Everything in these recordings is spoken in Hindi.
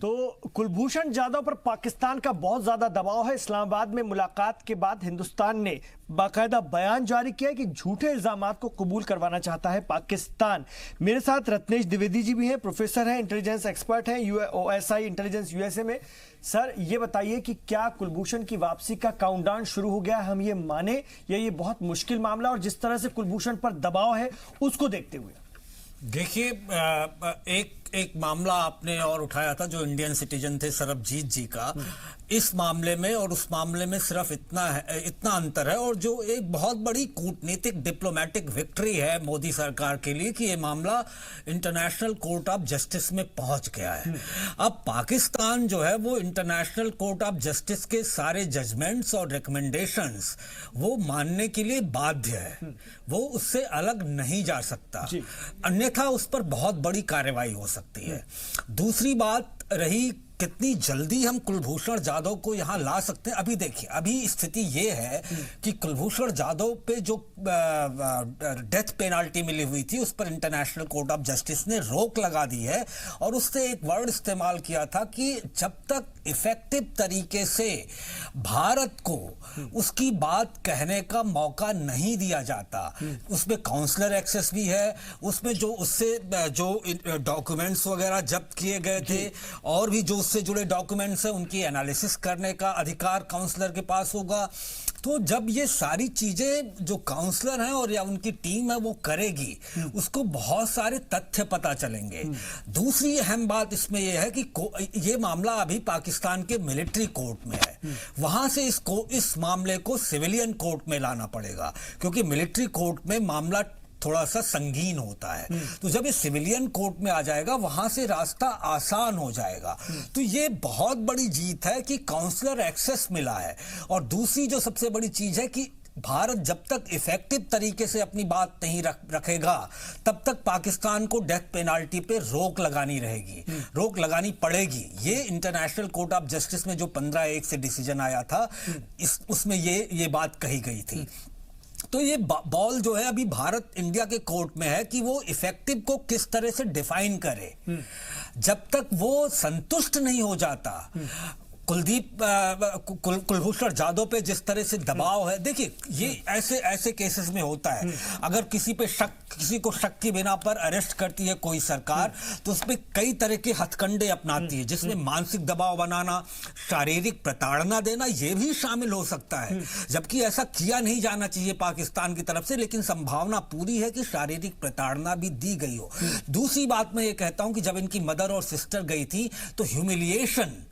तो कुलभूषण जाधव पर पाकिस्तान का बहुत ज्यादा दबाव है। इस्लामाबाद में मुलाकात के बाद हिंदुस्तान ने बाकायदा बयान जारी किया कि झूठे इल्जामात को कबूल करवाना चाहता है पाकिस्तान। मेरे साथ रत्नेश द्विवेदी जी भी हैं, प्रोफेसर हैं, इंटेलिजेंस एक्सपर्ट हैं OSI इंटेलिजेंस USA में। सर ये बताइए कि क्या कुलभूषण की वापसी का काउंटडाउन शुरू हो गया, हम ये माने, या ये बहुत मुश्किल मामला, और जिस तरह से कुलभूषण पर दबाव है उसको देखते हुए? देखिए, एक मामला आपने और उठाया था जो इंडियन सिटीजन थे सरबजीत जी का। इस मामले में और उस मामले में सिर्फ इतना अंतर है, और जो एक बहुत बड़ी कूटनीतिक डिप्लोमेटिक विक्ट्री है मोदी सरकार के लिए कि ये मामला इंटरनेशनल कोर्ट ऑफ जस्टिस में पहुंच गया है। अब पाकिस्तान जो है वो इंटरनेशनल कोर्ट ऑफ जस्टिस के सारे जजमेंट्स और रिकमेंडेशंस वो मानने के लिए बाध्य है, वो उससे अलग नहीं जा सकता, अन्यथा उस पर बहुत बड़ी कार्रवाई हो सकती है। दूसरी बात रही कितनी जल्दी हम कुलभूषण जाधव को यहां ला सकते हैं। अभी देखिए, अभी स्थिति ये है कि कुलभूषण जाधव पे जो डेथ पेनाल्टी मिली हुई थी उस पर इंटरनेशनल कोर्ट ऑफ जस्टिस ने रोक लगा दी है, और उससे एक वर्ड इस्तेमाल किया था कि जब तक इफेक्टिव तरीके से भारत को उसकी बात कहने का मौका नहीं दिया जाता, उसमें काउंसलर एक्सेस भी है, उसमें जो उससे जो डॉक्यूमेंट्स वगैरह जब्त किए गए थे और भी जो उससे जुड़े डॉक्यूमेंट्स हैं उनकी एनालिसिस करने का अधिकार काउंसलर के पास होगा। तो जब ये सारी चीजें जो काउंसलर हैं और या उनकी टीम है वो करेगी, उसको बहुत सारे तथ्य पता चलेंगे। दूसरी अहम बात इसमें यह है कि ये मामला अभी पाकिस्तान के मिलिट्री कोर्ट में है, वहां से इस मामले को सिविलियन कोर्ट में लाना पड़ेगा, क्योंकि मिलिट्री कोर्ट में मामला थोड़ा सा संगीन होता है। तो जब ये सिविलियन कोर्ट में आ जाएगा वहां से रास्ता आसान हो जाएगा। तो ये बहुत बड़ी जीत है कि काउंसलर एक्सेस मिला है। और दूसरी जो सबसे बड़ी चीज है कि भारत जब तक इफेक्टिव तरीके से अपनी बात नहीं रखेगा तब तक पाकिस्तान को डेथ पेनाल्टी पे रोक लगानी रहेगी, रोक लगानी पड़ेगी। ये इंटरनेशनल कोर्ट ऑफ जस्टिस में जो 15-1 से डिसीजन आया था उसमें ये बात कही गई थी। तो ये बॉल जो है अभी भारत इंडिया के कोर्ट में है कि वो इफेक्टिव को किस तरह से डिफाइन करे। जब तक वो संतुष्ट नहीं हो जाता, कुलभूषण जाधव पे जिस तरह से दबाव है, देखिए ये ऐसे केसेस में होता है, अगर किसी को शक की बिना पर अरेस्ट करती है कोई सरकार तो उसमें कई तरह के हथकंडे अपनाती है, जिसमें मानसिक दबाव बनाना, शारीरिक प्रताड़ना देना, ये भी शामिल हो सकता है। जबकि ऐसा किया नहीं जाना चाहिए पाकिस्तान की तरफ से, लेकिन संभावना पूरी है कि शारीरिक प्रताड़ना भी दी गई हो। दूसरी बात मैं ये कहता हूं कि जब इनकी मदर और सिस्टर गई थी तो ह्यूमिलिएशन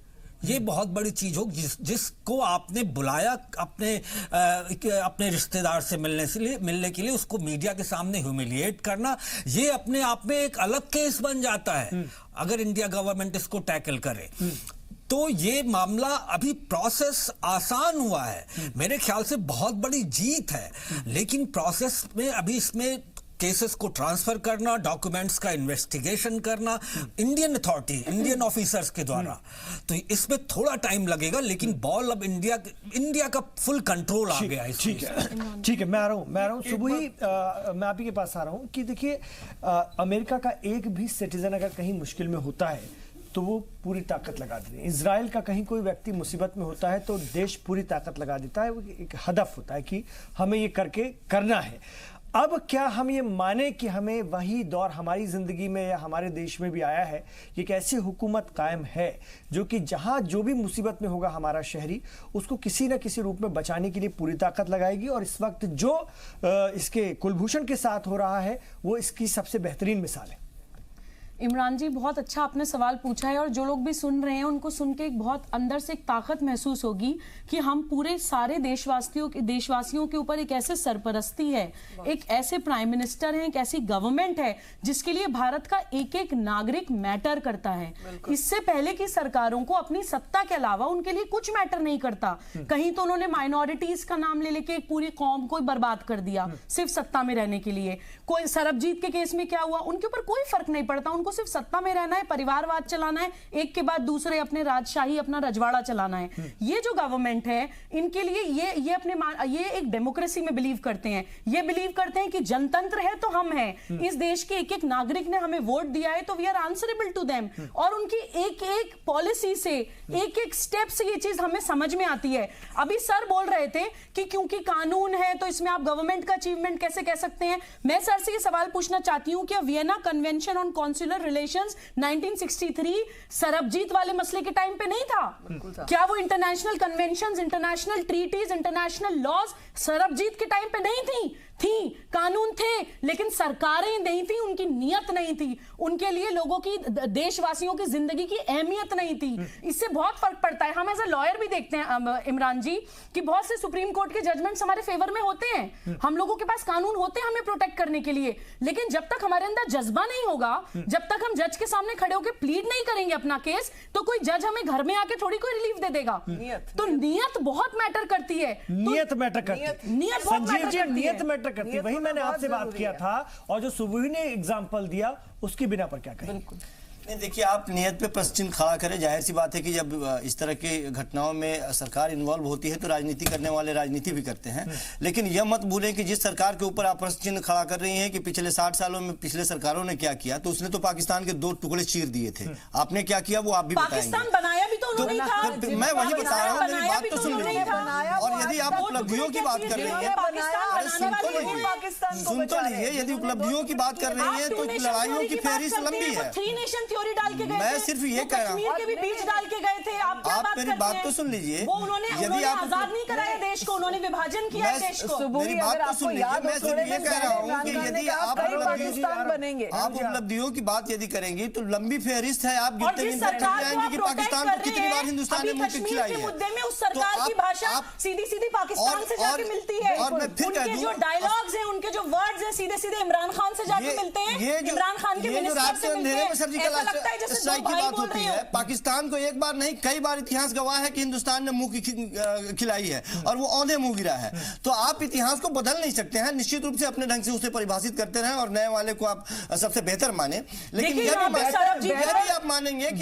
ये बहुत बड़ी चीज हो, जिसको आपने बुलाया अपने रिश्तेदार से मिलने के लिए उसको मीडिया के सामने ह्यूमिलिएट करना, ये अपने आप में एक अलग केस बन जाता है अगर इंडिया गवर्नमेंट इसको टैकल करे। तो ये मामला अभी प्रोसेस आसान हुआ है, मेरे ख्याल से बहुत बड़ी जीत है, लेकिन प्रोसेस में अभी इसमें केसेस को ट्रांसफर करना, डॉक्यूमेंट्स का इन्वेस्टिगेशन करना इंडियन अथॉरिटी, इंडियन ऑफिसर्स के द्वारा, तो इसमें थोड़ा टाइम लगेगा, लेकिन बॉल अब इंडिया का फुल कंट्रोल आ गया है। ठीक है, मैं आ रहा हूं सुबह ही, मैं आप ही के पास आ रहा हूं कि देखिए, अमेरिका का एक भी सिटीजन अगर कहीं मुश्किल में होता है तो वो पूरी ताकत लगा देते हैं। इजराइल का कहीं कोई व्यक्ति मुसीबत में होता है तो देश पूरी ताकत लगा देता है। वो एक हदफ होता है कि हमें ये करना है। अब क्या हम ये माने कि हमें वही दौर हमारी जिंदगी में या हमारे देश में भी आया है कि एक ऐसी हुकूमत कायम है जो कि जहां जो भी मुसीबत में होगा हमारा शहरी, उसको किसी न किसी रूप में बचाने के लिए पूरी ताकत लगाएगी, और इस वक्त जो इसके कुलभूषण के साथ हो रहा है वो इसकी सबसे बेहतरीन मिसाल है। इमरान जी, बहुत अच्छा आपने सवाल पूछा है, और जो लोग भी सुन रहे हैं उनको सुन के एक बहुत अंदर से एक ताकत महसूस होगी कि हम पूरे सारे देशवासियों के ऊपर एक ऐसे सरपरस्ती है, एक ऐसे प्राइम मिनिस्टर है, एक ऐसी गवर्नमेंट है जिसके लिए भारत का एक एक नागरिक मैटर करता है। इससे पहले की सरकारों को अपनी सत्ता के अलावा उनके लिए कुछ मैटर नहीं करता। कहीं तो उन्होंने माइनॉरिटीज का नाम ले लेके एक पूरी कौम को बर्बाद कर दिया सिर्फ सत्ता में रहने के लिए। कोई सरबजीत के केस में क्या हुआ, उनके ऊपर कोई फर्क नहीं पड़ता, को सिर्फ सत्ता में रहना है, परिवारवाद चलाना है, एक के बाद दूसरे अपने राजशाही, अपना रजवाड़ा चलाना है। ये जो गवर्नमेंट है, इनके लिए ये एक डेमोक्रेसी में बिलीव करते हैं। ये बिलीव करते हैं कि जनतंत्र है तो हम हैं, इस देश के एक एक नागरिक ने हमें वोट दिया है तो we are answerable to them. और उनकी एक एक पॉलिसी से, एक एक स्टेप से ये चीज हमें समझ में आती है। अभी सर बोल रहे थे कि क्योंकि कानून है तो इसमें आप गवर्नमेंट का अचीवमेंट कैसे कह सकते हैं। मैं सर से ये सवाल पूछना चाहती हूं कि Vienna Convention on Consular Relations 1963 Sarabjit वाले मसले के टाइम पे नहीं था? क्या वो international conventions, international treaties, international laws Sarabjit के टाइम पे नहीं थी? कानून थे, लेकिन सरकारें नहीं थी, उनकी नियत नहीं थी, उनके लिए लोगों की, देशवासियों की जिंदगी की अहमियत नहीं थी। इससे बहुत फर्क पड़ता है। हम एज अ लॉयर भी देखते हैं इमरान जी कि बहुत से सुप्रीम कोर्ट के जजमेंट्स हमारे फेवर में होते हैं। हम लोगों के पास कानून होते हैं हमें प्रोटेक्ट करने के लिए, लेकिन जब तक हमारे अंदर जज्बा नहीं होगा, जब तक हम जज के सामने खड़े होकर प्लीड नहीं करेंगे अपना केस, तो कोई जज हमें घर में आके थोड़ी कोई रिलीफ दे देगा। तो नियत बहुत मैटर करती है। नियत मैटर करती है। संजीव जी, नियत मैटर करती है। वही मैंने आपसे बात किया था, और जो सुबह ने एग्जांपल दिया उसकी बिना पर क्या कहें? नहीं, देखिए, आप नियत पे प्रश्न चिन्ह खड़ा करें। जाहिर सी बात है कि जब इस तरह की घटनाओं में सरकार इन्वॉल्व होती है तो राजनीति करने वाले राजनीति भी करते हैं। लेकिन यह मत भूलें कि जिस सरकार के ऊपर आप प्रश्न चिन्ह खड़ा कर रही हैं कि पिछले 60 सालों में पिछले सरकारों ने क्या किया, तो उसने तो पाकिस्तान के 2 टुकड़े चीर दिए थे। आपने क्या किया वो आप भी बताएंगे। पाकिस्तान बनाया भी तो उन्होंने था। मैं वही बता रहा हूँ, मेरी बात तो सुन लीजिए। और यदि आप उपलब्धियों की बात कर रही हैं, सुन तो लीजिए, यदि उपलब्धियों की बात कर रही है तो लड़ाइयों की फेहरिस्त लंबी है। 3 नेशन थ्योरी डाल के गए, मैं सिर्फ ये कह रहा हूँ, कश्मीर के भी बीच डाल के गए थे। आप क्या बात मेरी बात तो सुन लीजिए। वो उन्होंने आजाद नहीं कराया देश को, उन्होंने विभाजन किया देश को। मेरी बात तो सुन लीजिए। मैं सिर्फ ये कह रहा हूँ कि यदि आप उपलब्धियों की बात यदि करेंगी तो लंबी फेहरिस्त है। आप गिनते गिनते जाएंगे कि पाकिस्तान को कितनी बार हिंदुस्तान ने मुक्ति खिलाई है। मुद्दे में उस सरकार की भाषा सीधी पाकिस्तान से जाके मिलती है। और मैं फिर उनके जो डायलॉग्स हैं, उनके जो वर्ड्स हैं, सीधे इमरान खान से जाके मिलते हैं। इमरान खान के मिनिस्टर से मिलते हैं। ऐसा लगता है जैसे स्ट्राइक की बात होती है। पाकिस्तान को एक बार नहीं कई बार इतिहास गवाह है कि हिंदुस्तान ने मुंह खिलाई है और वो औंधे मुंह गिरा है। तो आप इतिहास को बदल नहीं सकते हैं। निश्चित रूप से अपने ढंग से उसे परिभाषित करते रहें और नए वाले को आप सबसे बेहतर माने। लेकिन यदि आप मानेंगे कि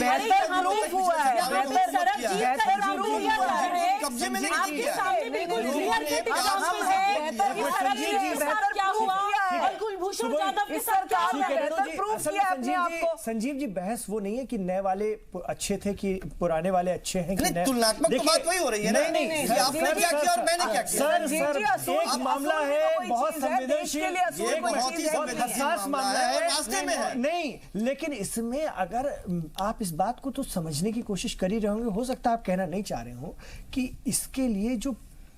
कब्जे में नहीं किया, संजीव जी, बहस वो नहीं है कि नए वाले अच्छे थे कि पुराने वाले अच्छे हैं कि तुलनात्मक तो बात वही हो रही है। नहीं, आपने क्या किया और मैंने क्या किया। सर, एक मामला है बहुत संवेदनशील, बहुत ही हसास मामला है, रास्ते में है। नहीं, लेकिन इसमें अगर आप इस बात को तो समझने की कोशिश कर ही रहे होंगे, हो सकता है आप कहना नहीं चाह रहे हो कि इसके लिए जो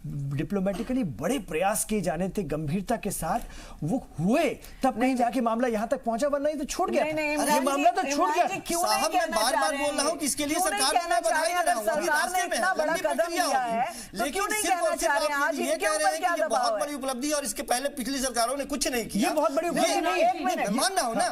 डिप्लोमेटिकली बड़े प्रयास किए जाने थे गंभीरता के साथ, वो हुए तब कहीं जाके मामला यहां तक पहुंचा, वरना ये तो छूट गया। ये मामला तो छूट गया। साहब, मैं बार-बार बोल रहा हूं कि इसके लिए सरकार को मैं बधाई दे रहा हूं। सरकार ने इतना बड़ा कदम लिया है, लेकिन सिर्फ और सिर्फ आप ये कह रहे हैं कि ये बहुत बड़ी उपलब्धि और इसके पहले पिछली सरकारों ने कुछ नहीं किया। ये बहुत बड़ी उपलब्धि नहीं है, मैं मान रहा हूं ना,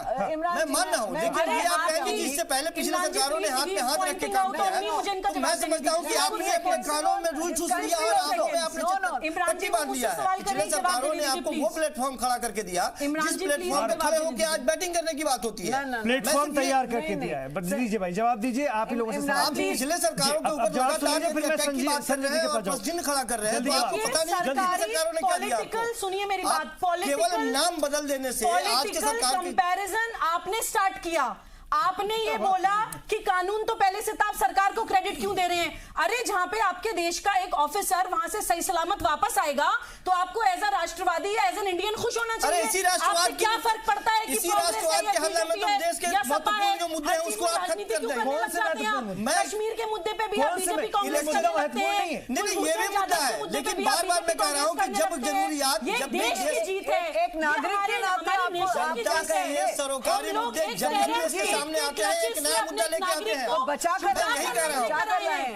मैं मान रहा हूं। लेकिन ये आप कहेंगे कि इससे पहले पिछली सरकारों ने हाथ में हाथ रख के काम किया है, तो मैं समझता हूं कि आपने अपने कानून में रूल चूस लिया और आपने पट्टी बांध लिया है। पिछले सरकारों ने आपको वो प्लेटफॉर्म खड़ा करके दिया जिस प्लेटफॉर्म पे खड़े होकर आज बैटिंग करने की बात होती है। प्लेटफॉर्म तैयार करके दिया है। बस दीजिए भाई, जवाब दीजिए। आप ही लोगों से आप पिछले सरकारों के ऊपर लगातार फिर मैं संजीव खड़ा कर रहे हैं, तो आपको पता नहीं सरकारों ने क्या दिया आपको। सुनिए मेरी बात, केवल नाम बदल देने से आज के सरकार की कंपैरिजन आपने स्टार्ट किया। आपने ये बोला कि कानून तो पहले से था, आप सरकार को क्रेडिट क्यों दे रहे हैं? अरे जहां पे आपके देश का एक ऑफिसर वहां से सही सलामत वापस आएगा तो आपको एज अ राष्ट्रवादी या एज एन इंडियन खुश होना चाहिए। इसी राष्ट्रवाद क्या फर्क पड़ता है कि इसी राष्ट्रवाद के हल्ला में तो देश के महत्वपूर्ण जो मुद्दे हैं उसको आप खत्म कर देंगे। कश्मीर के मुद्दे पे भी आप बीजेपी कांग्रेस नहीं, ये भी मुद्दा है, लेकिन बार बार मैं कह रहा हूँ कि जब जरूरियात, जब देश की जीत है, एक नागरिक के नाते सरोकारी मुद्दे जब सामने आते हैं, एक नया मुद्दा लेके आते हैं। बचा कर यही कह रहा हूँ,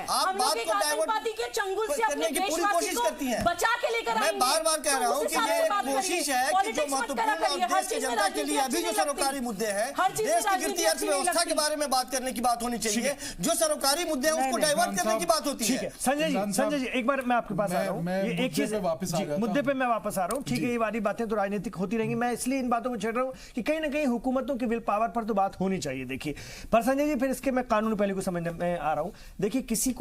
आप बात को आतंकवादी के चंगुल से अपने करने की पूरी देशवासी कोशिश को करती हैं। बचा के लेकर मैं आएंगी। बार-बार कह रहा हूं तो कि उसके ये साथ बात कोशिश करिए। है कि जो पॉलिटिक्स मत महत्वपूर्ण करा करिए। और हर देश की चीज में जनता के लिए राजनीति अभी जो अच्छी नहीं सरोकारी लगती। मुद्दे हैं, हर चीज में देश की राजनीति गिरती अच्छी नहीं अर्थव्यवस्था के लगती। बारे में बात करने की बात होनी चाहिए। जो सरोकारी मुद्दे हैं उसको नहीं, डाइवर्ट करने की बात होती ठीक है संजय जी एक बार मैं आपके पास आ रहा हूँ। मैं ये एक चीज वापस आ जाता मुद्दे पे मैं वापस आ रहा हूँ। ठीक है, ये वाली बातें तो राजनीतिक होती रहेंगी। मैं इसलिए इन बातों को छेड़ रहा हूँ कि कहीं ना कहीं हुकूमतों की विल पावर पर तो बात होनी चाहिए। देखिए पर संजय जी फिर इसके मैं कानून पहले को समझने में आ रहा हूँ। देखिए किसी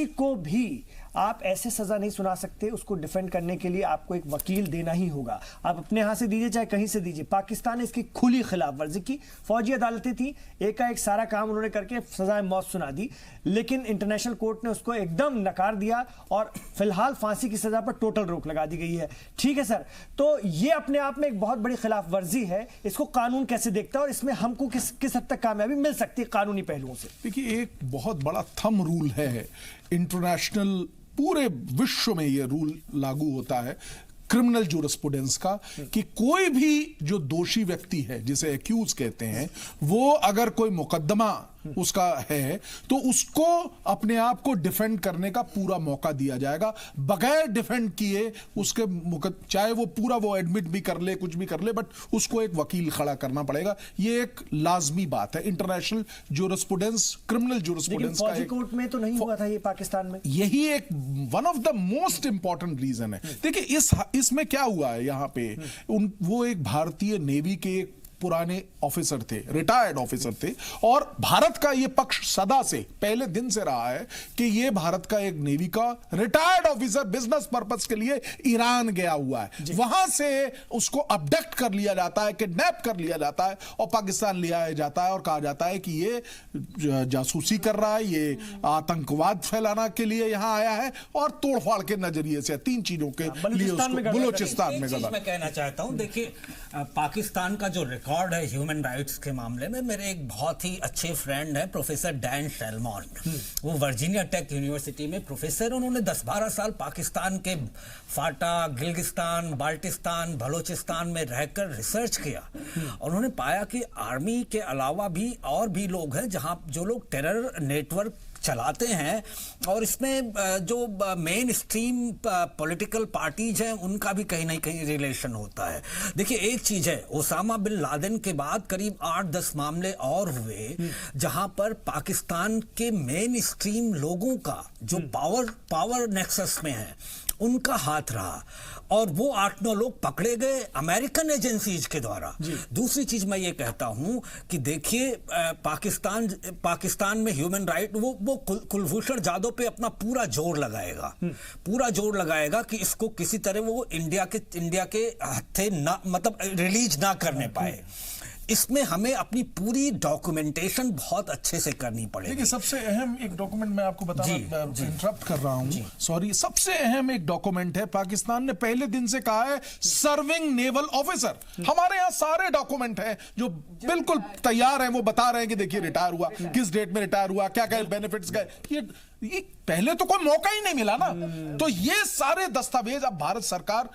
को भी आप ऐसे सजा नहीं सुना सकते। उसको डिफेंड करने के लिए आपको एक वकील देना ही होगा। आप अपने यहां से दीजिए चाहे कहीं से दीजिए। पाकिस्तान ने इसकी खुली खिलाफ वर्जी की। फौजी अदालतें थी, एक सारा काम उन्होंने करके सजाए मौत सुना दी, लेकिन इंटरनेशनल कोर्ट ने उसको एकदम नकार दिया और फिलहाल फांसी की सजा पर टोटल रोक लगा दी गई है। ठीक है सर, तो ये अपने आप में एक बहुत बड़ी खिलाफ वर्जी है। इसको कानून कैसे देखता है और इसमें हमको किस हद तक कामयाबी मिल सकती है कानूनी पहलुओं से? देखिए एक बहुत बड़ा थंब रूल है इंटरनेशनल, पूरे विश्व में ये रूल लागू होता है क्रिमिनल जूरिस्प्रूडेंस का, कि कोई भी जो दोषी व्यक्ति है जिसे एक्यूज कहते हैं, वो अगर कोई मुकदमा उसका है तो उसको अपने आप को डिफेंड करने का पूरा मौका दिया जाएगा बगैर डिफेंड किए। उसके चाहे वो पूरा वो एडमिट भी कर ले, कुछ भी कर ले, बट उसको एक वकील खड़ा करना पड़ेगा। ये एक लाजमी बात है इंटरनेशनल जूरिस्प्रूडेंस, क्रिमिनल जूरिस्प्रूडेंस का। कोर्ट में तो नहीं हुआ था ये पाकिस्तान में। यही एक one of the most important reason है। देखिए इसमें क्या हुआ है यहाँ पे, वो एक भारतीय नेवी के पुराने ऑफिसर थे, रिटायर्ड ऑफिसर थे, और भारत का यह पक्ष सदा से पहले दिन से रहा है कि यह भारत का एक नेवी का रिटायर्ड ऑफिसर बिजनेस पर्पस के लिए ईरान गया हुआ है। वहां से उसको अबडक्ट कर लिया जाता है, किडनैप कर लिया जाता है और पाकिस्तान ले आया जाता है और कहा जाता है कि ये जासूसी कर रहा है, ये आतंकवाद फैलाने के लिए यहां आया है, और तोड़फाड़ के नजरिए से तीन चीजों के लिए बलूचिस्तान में गया। मैं कहना चाहता हूं, देखिए पाकिस्तान का जो रिकॉर्ड है ह्यूमन राइट्स के मामले में, मेरे एक बहुत ही अच्छे फ्रेंड हैं प्रोफेसर डैन शेलमॉन। वो वर्जीनिया टेक यूनिवर्सिटी में प्रोफेसर। उन्होंने 10-12 साल पाकिस्तान के फाटा, गिलगिस्तान, बाल्टिस्तान, बलोचिस्तान में रहकर रिसर्च किया और उन्होंने पाया कि आर्मी के अलावा भी और भी लोग हैं जहां जो लोग टेरर नेटवर्क चलाते हैं, और इसमें जो मेन स्ट्रीम पॉलिटिकल पार्टीज हैं उनका भी कहीं ना कहीं रिलेशन होता है। देखिए एक चीज है, ओसामा बिन लादेन के बाद करीब 8-10 मामले और हुए जहां पर पाकिस्तान के मेन स्ट्रीम लोगों का जो पावर नेक्सस में है उनका हाथ रहा, और वो 8-9 लोग पकड़े गए अमेरिकन एजेंसीज के द्वारा। दूसरी चीज मैं ये कहता हूं कि देखिए पाकिस्तान में ह्यूमन राइट वो कुलभूषण जाधव पे अपना पूरा जोर लगाएगा कि इसको किसी तरह वो इंडिया के हत्थे ना, मतलब रिलीज ना करने पाए। इसमें हमें अपनी पूरी डॉक्यूमेंटेशन बहुत अच्छे से करनी पड़ेगी। देखिए सबसे अहम एक डॉक्यूमेंट मैं आपको बताना, इंटरप्ट कर रहा हूं, सॉरी, सबसे अहम एक डॉक्यूमेंट है, पाकिस्तान ने पहले दिन से कहा है सर्विंग नेवल ऑफिसर। हमारे यहां सारे डॉक्यूमेंट हैं जो बिल्कुल तैयार हैं, वो बता रहे हैं कि देखिए रिटायर हुआ, किस डेट में रिटायर हुआ, क्या क्या बेनिफिट्स गए। ये पहले तो कोई मौका ही नहीं मिला ना, तो ये सारे दस्तावेज अब भारत सरकार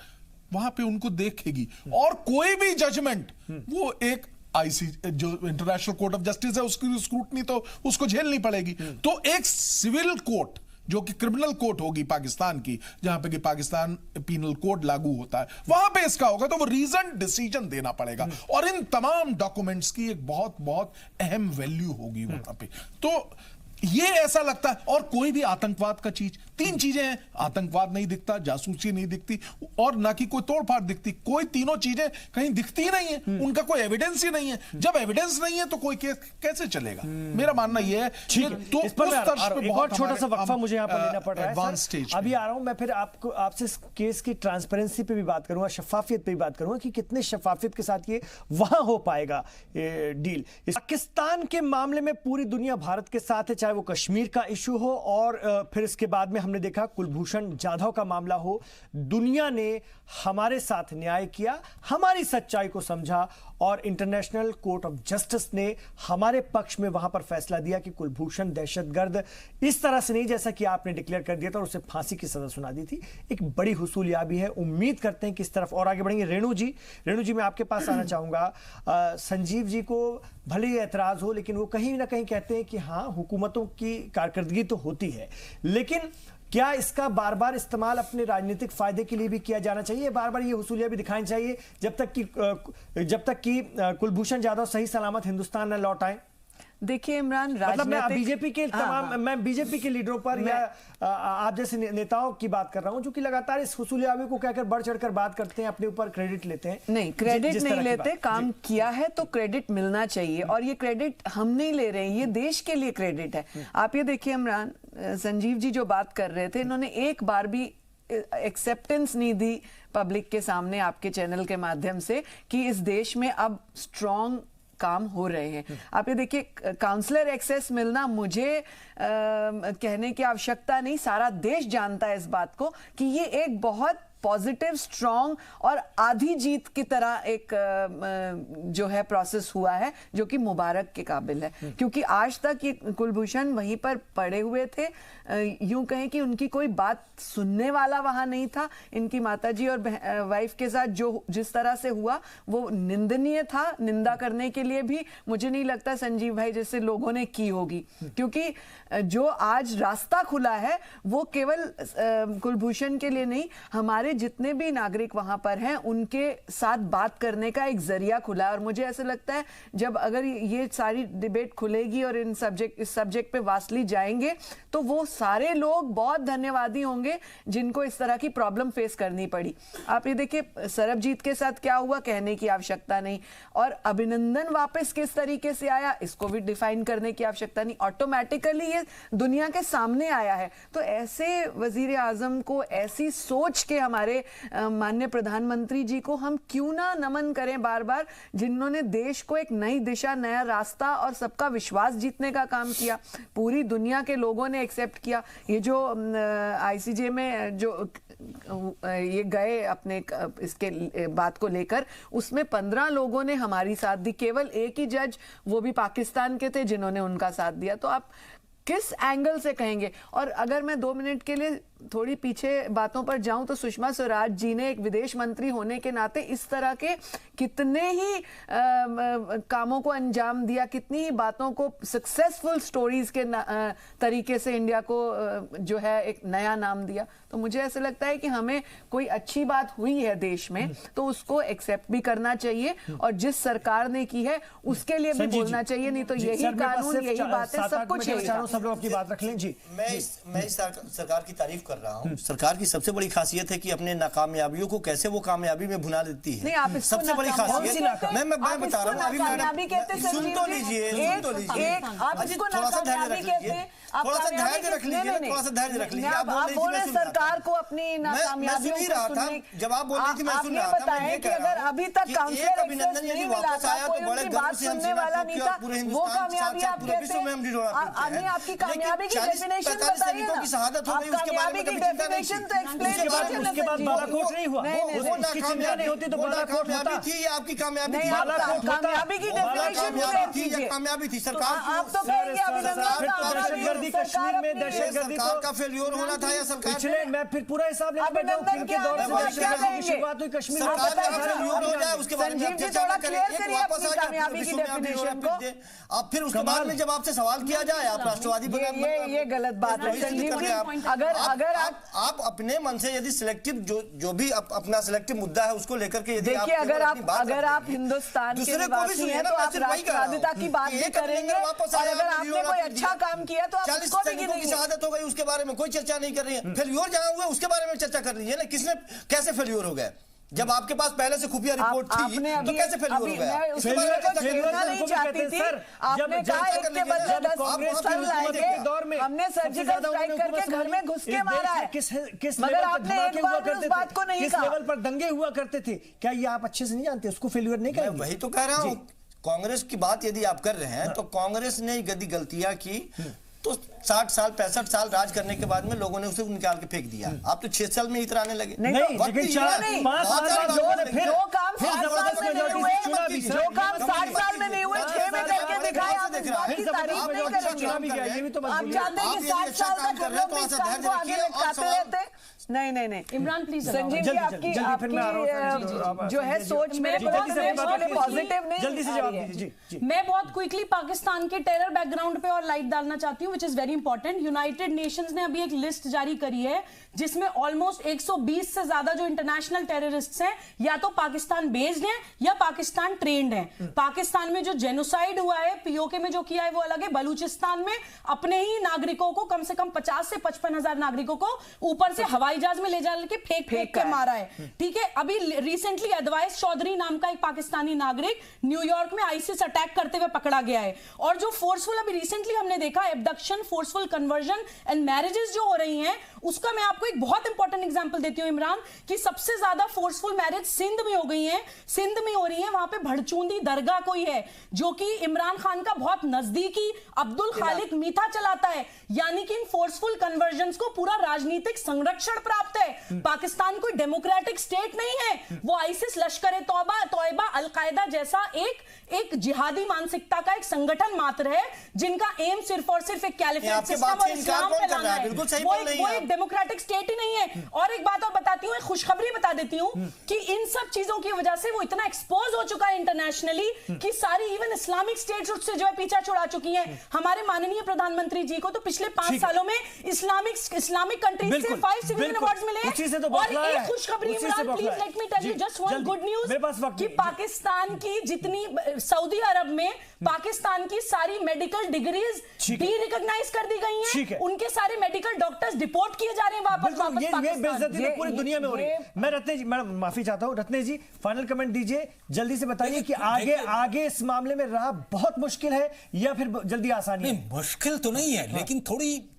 वहां पे उनको देखेगी, और कोई भी जजमेंट वो एक जो इंटरनेशनल कोर्ट ऑफ जस्टिस है उसकी स्क्रूटनी तो उसको झेलनी पड़ेगी। तो एक सिविल कोर्ट जो कि क्रिमिनल कोर्ट होगी पाकिस्तान की, जहां पे कि पाकिस्तान पीनल कोड लागू होता है, वहां पे इसका होगा, तो वो रीजन डिसीजन देना पड़ेगा, और इन तमाम डॉक्यूमेंट्स की एक बहुत बहुत अहम वैल्यू होगी वहां पे। तो ये ऐसा लगता है, और कोई भी आतंकवाद का चीज, तीन चीजें हैं, आतंकवाद नहीं दिखता, जासूसी नहीं दिखती, और ना कि कोई तोड़फाड़ दिखती, कोई तीनों चीजें कहीं दिखती ही नहीं है, उनका कोई एविडेंस ही नहीं है। जब एविडेंस नहीं है तो कोई केस कैसे चलेगा? मेरा मानना यह है। तो इस पर एक और छोटा सा वक्फा मुझे यहाँ पर लेना पड़ रहा है, एडवांस स्टेज अभी आ रहा हूं मैं, फिर आपसे इस केस की ट्रांसपेरेंसी पे भी बात करूंगा, शफाफियत पे भी बात करूंगा कि कितने शफाफियत के साथ ये वहां हो पाएगा डील। पाकिस्तान के मामले में पूरी दुनिया भारत के साथ है, चाहे वो कश्मीर का इशू हो, और फिर इसके बाद में हमने देखा कुलभूषण जाधव का मामला हो। दुनिया ने हमारे साथ न्याय किया, हमारी सच्चाई को समझा, और इंटरनेशनल कोर्ट ऑफ जस्टिस ने हमारे पक्ष में वहां पर फैसला दिया कि कुलभूषण दहशतगर्द इस तरह से नहीं जैसा कि आपने डिक्लेयर कर दिया था और उसे फांसी की सजा सुना दी थी। एक बड़ी हुसूलियाबी है, उम्मीद करते हैं कि इस तरफ और आगे बढ़ेंगे। रेणु जी मैं आपके पास आना चाहूंगा। संजीव जी को भले ही एतराज हो, लेकिन वो कहीं ना कहीं कहते हैं कि हाँ, हुकूमतों बातों की कारकर्दगी तो होती है, लेकिन क्या इसका बार बार इस्तेमाल अपने राजनीतिक फायदे के लिए भी किया जाना चाहिए? बार बार ये हुसूलिया भी दिखानी चाहिए जब तक कि कुलभूषण जाधव सही सलामत हिंदुस्तान न लौट आए? देखिए इमरान, मतलब मैं बीजेपी के लीडरों पर या आप जैसे नेताओं की बात कर रहा हूं जो कि लगातार इस हुसूलियाबी को कहकर बढ़ चढ़कर बात करते हैं, अपने ऊपर क्रेडिट लेते हैं। नहीं, क्रेडिट नहीं लेते, काम किया है तो क्रेडिट मिलना चाहिए, और ये क्रेडिट हम नहीं ले रहे हैं, ये देश के लिए क्रेडिट है। आप ये देखिए इमरान, संजीव जी जो बात कर रहे थे, इन्होंने एक बार भी एक्सेप्टेंस नहीं दी पब्लिक के सामने आपके चैनल के माध्यम से कि इस देश में अब स्ट्रॉन्ग काम हो रहे हैं। आप ये देखिए, काउंसलर एक्सेस मिलना मुझे कहने की आवश्यकता नहीं, सारा देश जानता है इस बात को कि ये एक बहुत पॉजिटिव, स्ट्रॉन्ग और आधी जीत की तरह एक जो है प्रोसेस हुआ है, जो कि मुबारक के काबिल है, क्योंकि आज तक ये कुलभूषण वहीं पर पड़े हुए थे। यूं कहें कि उनकी कोई बात सुनने वाला वहां नहीं था। इनकी माताजी और वाइफ के साथ जो जिस तरह से हुआ वो निंदनीय था। निंदा करने के लिए भी मुझे नहीं लगता संजीव भाई जैसे लोगों ने की होगी, क्योंकि जो आज रास्ता खुला है वो केवल कुलभूषण के लिए नहीं, हमारे जितने भी नागरिक वहां पर हैं उनके साथ बात करने का एक जरिया खुला है। और मुझे ऐसा लगता है जब अगर ये सारी डिबेट खुलेगी और इस सब्जेक्ट पे वास्ली जाएंगे तो वो सारे लोग बहुत धन्यवादी होंगे जिनको इस तरह की प्रॉब्लम फेस करनी पड़ी। आप ये देखिए, सरबजीत के साथ क्या हुआ कहने की आवश्यकता नहीं, और अभिनंदन वापस किस तरीके से आया इसको भी डिफाइन करने की आवश्यकता नहीं, ऑटोमेटिकली ये दुनिया के सामने आया है। तो ऐसे वजीर आजम को, ऐसी सोच के हमारे माननीय प्रधानमंत्री जी को हम क्यों ना नमन करें बार बार, जिन्होंने देश को एक नई दिशा, नया रास्ता और सबका विश्वास जीतने का काम किया। पूरी दुनिया के लोगों ने एक्सेप्ट किया। ये जो आईसीजे में जो ये गए अपने इसके बात को लेकर, उसमें 15 लोगों ने हमारी साथ दी, केवल एक ही जज, वो भी पाकिस्तान के थे, जिन्होंने उनका साथ दिया। तो आप किस एंगल से कहेंगे? और अगर मैं 2 मिनट के लिए थोड़ी पीछे बातों पर जाऊं तो सुषमा स्वराज जी ने एक विदेश मंत्री होने के नाते इस तरह के कितने ही कामों को अंजाम दिया, कितनी ही बातों को सक्सेसफुल स्टोरीज के तरीके से इंडिया को जो है एक नया नाम दिया। तो मुझे ऐसा लगता है कि हमें कोई अच्छी बात हुई है देश में तो उसको एक्सेप्ट भी करना चाहिए, और जिस सरकार ने की है उसके लिए भी बोलना चाहिए, नहीं तो यही कानून, यही बातें, सब कुछ यही। सब लोग अपनी बात रख लें जी। मैं इस सरकार की तारीफ कर रहा हूं। सरकार की सबसे बड़ी खासियत है कि अपने नाकामयाबियों को कैसे वो कामयाबी में भुना देती है। नहीं, आप सबसे बड़ी खासियत मैं बता रहा हूं। अभी सुन तो लीजिए, आप इसको नाकामयाबी कहते हैं, थोड़ा सा धैर्य रख लीजिए, थोड़ा सा धैर्य रख लीजिए। आप बोल रहे सरकार को अपनी नाकामयाबियों को सुनने, जब आप बोल रही थी मैं सुन रहा था। बताएं कि अगर अभी तक काउंसलर अभिनंदन यदि वापस आया तो बड़े गर्व से हम वाला नहीं था, वो कामयाबी आप कहते हैं। आपकी कामयाबी की डेफिनेशन बताइए ना, आप कामयाबी की डेफिनेशन तो एक्सप्लेन कीजिए। उसके बाद बालाकोट नहीं हुआ, वो नाकामयाबी नहीं होती तो बालाकोट थी, आपकी कामयाबी थी। कामयाबी की डेफिनेशन कीजिए। कामयाबी थी सरकार। आप तो कहेंगे अभिनंदन कश्मीर में दहशतगर्दी का फेल्योर होना था या सरकार पिछले, मैं फिर पूरा हिसाब लेने बैठा हूं, किनके दौर से दहशतगर्दी की शुरुआत हुई कश्मीर में। सरकार का फेल्योर हो जाए उसके बारे में आप चर्चा ना करें, एक वापस आ जाए कामयाबी की डेफिनेशन को। आप फिर उसके बाद में जब आपसे सवाल किया जाए आप राष्ट्रवादी ये गलत बात है संजीव जी। अगर आप अपने मन से यदि सिलेक्टिव जो भी अपना सिलेक्टिव मुद्दा है उसको लेकर के, देखिए अगर आप हिंदुस्तान के निवासी हैं तो आप राष्ट्रवादिता की बात भी करेंगे, और अगर आपने कोई अच्छा काम किया तो 40 सैनिकों की शहादत हो गई, उसके बारे में कोई चर्चा नहीं कर रही है। फेल्योर जहां हुआ उसके बारे में चर्चा कर रही है ना, किसने कैसे फेल्योर हो गए? जब आपके पास पहले से खुफिया रिपोर्ट थी तो कैसे फेल्योर हो गया? उसके बारे में चर्चा नहीं चाहती थी। आपने कहा एक के बदले 10 सर लाएंगे, हमने सर्जिकल स्ट्राइक करके घर में घुस के मारा है, मगर आपने एक बार भी उस बात को नहीं कहा। किस लेवल पर दंगे हुआ करते थे, क्या ये आप अच्छे से नहीं जानते? उसको फेल्योर नहीं करेंगे? वही तो कह रहा हूं। कांग्रेस की बात यदि आप कर रहे हैं तो कांग्रेस ने यदि गलतियां की तो 60 साल 65 साल राज करने के बाद में लोगों ने उसे निकाल के फेंक दिया। आप तो 6 साल में इतराने लगे। नहीं, लेकिन 5 साल जो काम 60 साल में नहीं हुए, जो काम 60 साल में नहीं हुए 6 में करके दिखाए, आप इस बात की तारीफ नहीं करेंगे। आप चाहते हैं कि 60 साल तक हम लोग इस काम को आगे लटकाते रहते? नहीं नहीं नहीं इमरान प्लीज संजीव जी जल्दी, जल्दी, फिर मैं आ रहा हूं, आपकी संजीव जी, जो है सोच मेरे जी, को जल्दी से मेरे लिए पॉजिटिव नहीं जल्दी से आ जवाब रही है। दीजिए जी। मैं बहुत क्विकली पाकिस्तान के टेरर बैकग्राउंड पे और लाइट डालना चाहती हूँ, which is very important. United Nations ने अभी एक लिस्ट जारी करी है जिसमें ऑलमोस्ट 120 से ज्यादा जो इंटरनेशनल टेररिस्ट्स हैं या तो पाकिस्तान बेस्ड हैं या पाकिस्तान ट्रेंड हैं। पाकिस्तान में जो जेनोसाइड हुआ है, पीओके में जो किया है वो अलग है, बलूचिस्तान में अपने ही नागरिकों को कम से कम 50 से 55 हजार नागरिकों को ऊपर से हवाई जहाज में ले जा के फेंक के मारा है। ठीक है, अभी रिसेंटली अदवाइस चौधरी नाम का एक पाकिस्तानी नागरिक न्यूयॉर्क में आईसिस अटैक करते हुए पकड़ा गया है। और जो फोर्सफुल अभी रिसेंटली हमने देखा abduction, forceful conversion and marriages जो हो रही हैं, उसका मैं आपको एक बहुत इंपॉर्टेंट एग्जांपल देती हूं इमरान, कि सबसे ज्यादा फोर्सफुल मैरिज सिंध में हो गई हैं, सिंध में हो रही है। वहां पे भड़चूंदी दरगाह कोई है जो कि इमरान खान का बहुत नजदीकी अब्दुल खालिक मीठा चलाता है। यानी कि इन फोर्सफुल कन्वर्जन्स को पूरा राजनीतिक संरक्षण प्राप्त है। पाकिस्तान कोई डेमोक्रेटिक स्टेट नहीं है, वो आईसिस, लश्कर तौयबा, अलकायदा जैसा एक जिहादी मानसिकता का एक संगठन मात्र है जिनका एम सिर्फ और सिर्फ एक कैलिफेट सिस्टम और इस्लाम फैलाना है। वो एक डेमोक्रेटिक स्टेट ही नहीं है। और एक बात और बताती हूँ, एक खुशखबरी बता देती हूँ कि इन सब चीजों की वजह से वो इतना एक्सपोज हो चुका है इंटरनेशनली कि सारी इवन इस्लामिक स्टेट्स उससे जो है पीछा छुड़ा चुकी हैं। हमारे माननीय प्रधानमंत्री जी को तो पिछले 5 सालों में इस्लामिक कंट्रीज से 5 सिविलियन अवार्ड्स मिले हैं। और एक खुशखबरी Imran, please let me tell you just one good news कि पाकिस्तान की जितनी सऊदी अरब में पाकिस्तान की सारी मेडिकल डिग्रीज डी रिकॉग्नाइज कर दी गई हैं। उनके सारे मेडिकल डॉक्टर्स डिपोर्ट किए जा रहे हैं वापस ये बेइज्जती तो पूरी दुनिया में हो रही है। मैं रत्नेश जी, मैं माफी चाहता हूं, रत्नेश जी फाइनल कमेंट दीजिए, जल्दी से बताइए कि आगे इस मामले में राह बहुत मुश्किल है या फिर जल्दी आसानी है? मुश्किल तो नहीं है, लेकिन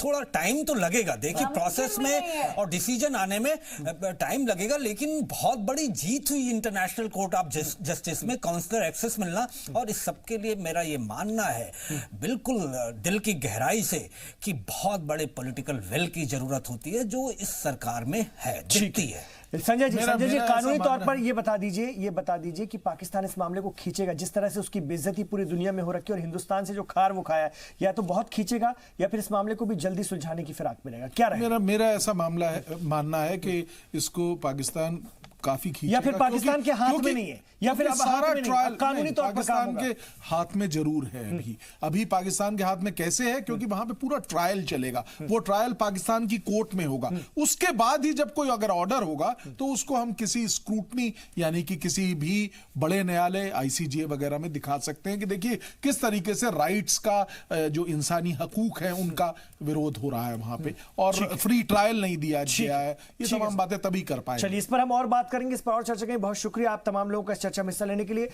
थोड़ा टाइम तो लगेगा। देखिए प्रोसेस में और डिसीजन आने में टाइम लगेगा, लेकिन बहुत बड़ी जीत हुई इंटरनेशनल कोर्ट ऑफ जस्टिस में काउंसलर एक्सेस मिलना। और इस सब के लिए मेरा ये मानना है बिल्कुल दिल की गहराई से कि बहुत बड़े पॉलिटिकल विल की जरूरत होती है जो इस सरकार में है, दिखती है। संजय जी कानूनी तौर पर ये बता दीजिए कि पाकिस्तान इस मामले को खींचेगा, जिस तरह से उसकी बेइज्जती पूरी दुनिया में हो रखी है और हिंदुस्तान से जो खार वो खाया है, या तो बहुत खींचेगा या फिर इस मामले को भी जल्दी सुलझाने की फिराक मिलेगा? क्या रहेगा? मेरा ऐसा मानना है कि इसको पाकिस्तान काफी खींचेगा, या फिर पाकिस्तान के हाथ में नहीं है, या फिर अब सारा ट्रायल कानूनी तौर पर पाकिस्तान के हाथ में जरूर है। अभी पाकिस्तान के हाथ में कैसे है, क्योंकि वहां पे पूरा ट्रायल चलेगा। वो ट्रायल पाकिस्तान की कोर्ट में होगा। उसके बाद ही जब कोई अगर ऑर्डर होगा तो उसको हम किसी स्क्रूटनी यानी कि किसी भी बड़े न्यायालय ICJ वगैरह में दिखा सकते हैं कि देखिए किस तरीके से राइट्स का जो इंसानी हकूक है उनका विरोध हो रहा है वहां पे, और फ्री ट्रायल नहीं दिया गया है। ये तमाम बातें तभी कर पाएंगे। चलिए, इस पर हम और बात करेंगे, इस पर और चर्चा करेंगे। बहुत शुक्रिया आप तमाम लोगों का चर्चा में हिस्सा लेने के लिए।